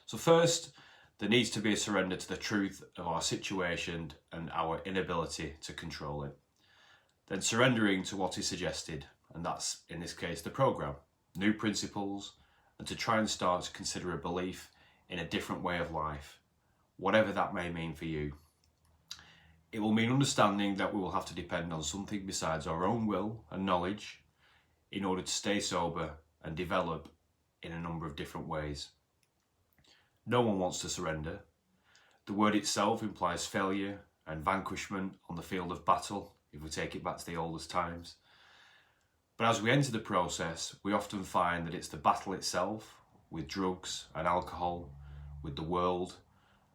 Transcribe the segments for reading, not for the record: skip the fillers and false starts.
So first, there needs to be a surrender to the truth of our situation and our inability to control it. Then surrendering to what is suggested, and that's in this case the program, new principles, and to try and start to consider a belief in a different way of life, whatever that may mean for you. It will mean understanding that we will have to depend on something besides our own will and knowledge in order to stay sober and develop in a number of different ways. No one wants to surrender. The word itself implies failure and vanquishment on the field of battle, if we take it back to the oldest times. But as we enter the process, we often find that it's the battle itself, with drugs and alcohol, with the world,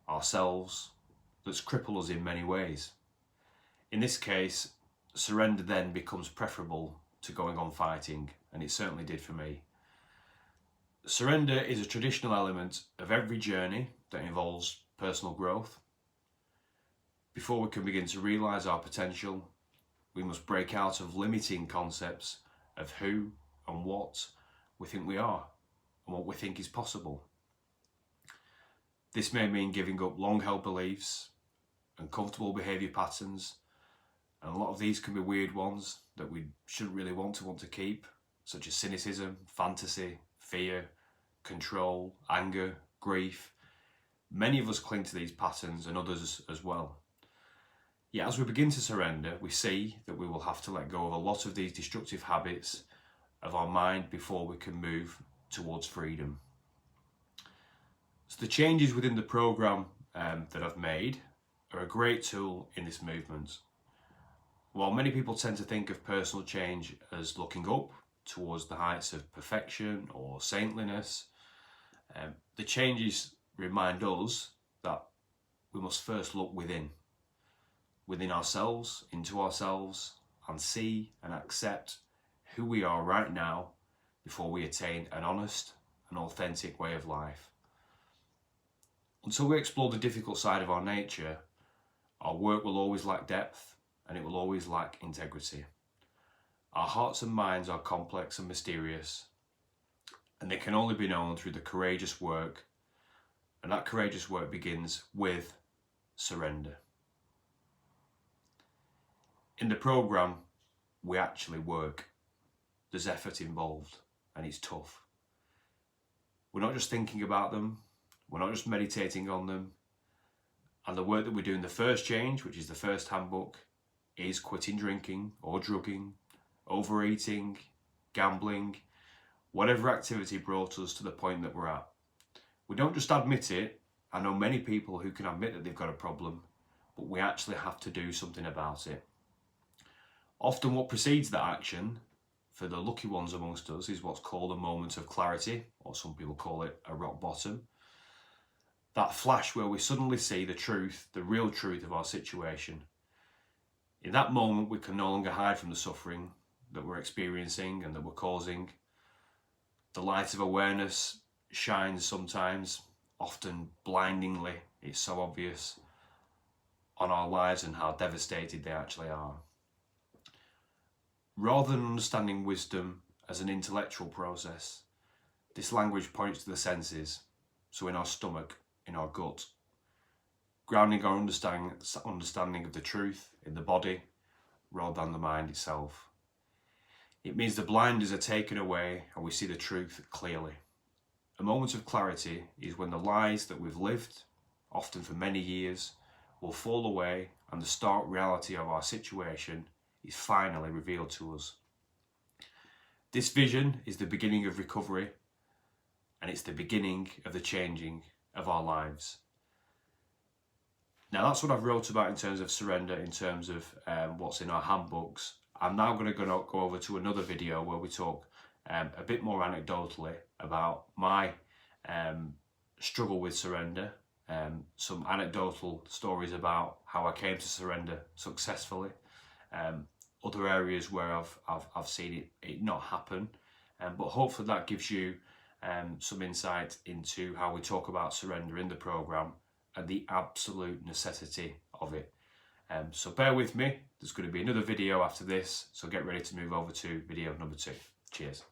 ourselves, that's crippled us in many ways. In this case, surrender then becomes preferable to going on fighting, and it certainly did for me. Surrender is a traditional element of every journey that involves personal growth. Before we can begin to realise our potential, we must break out of limiting concepts of who and what we think we are and what we think is possible. This may mean giving up long-held beliefs and comfortable behaviour patterns, and a lot of these can be weird ones that we shouldn't really want to keep, such as cynicism, fantasy, fear, control, anger, grief. Many of us cling to these patterns, and others as well. Yet as we begin to surrender, we see that we will have to let go of a lot of these destructive habits of our mind before we can move towards freedom. So the changes within the program that I've made are a great tool in this movement. While many people tend to think of personal change as looking up towards the heights of perfection or saintliness, the changes remind us that we must first look within ourselves, into ourselves, and see and accept who we are right now before we attain an honest and authentic way of life. Until we explore the difficult side of our nature, our work will always lack depth and it will always lack integrity. Our hearts and minds are complex and mysterious, and they can only be known through the courageous work, and that courageous work begins with surrender. In the program, we actually work. There's effort involved, and it's tough. We're not just thinking about them, we're not just meditating on them, and the work that we do in the first change, which is the first handbook, is quitting drinking or drugging, overeating, gambling, whatever activity brought us to the point that we're at. We don't just admit it. I know many people who can admit that they've got a problem, but we actually have to do something about it. Often what precedes that action, for the lucky ones amongst us, is what's called a moment of clarity, or some people call it a rock bottom. That flash where we suddenly see the truth, the real truth of our situation. In that moment, we can no longer hide from the suffering that we're experiencing and that we're causing. The light of awareness shines sometimes, often blindingly, it's so obvious, on our lives and how devastated they actually are. Rather than understanding wisdom as an intellectual process, this language points to the senses, so in our stomach, in our gut, grounding our understanding of the truth in the body rather than the mind itself. It means the blinders are taken away and we see the truth clearly. A moment of clarity is when the lies that we've lived, often for many years, will fall away and the stark reality of our situation is finally revealed to us. This vision is the beginning of recovery, and it's the beginning of the changing of our lives. Now that's what I've wrote about in terms of surrender, in terms of what's in our handbooks. I'm now going to go over to another video where we talk a bit more anecdotally about my struggle with surrender, some anecdotal stories about how I came to surrender successfully, other areas where I've seen it not happen, but hopefully that gives you some insight into how we talk about surrender in the program and the absolute necessity of it. So bear with me, there's going to be another video after this, so get ready to move over to video number 2. Cheers.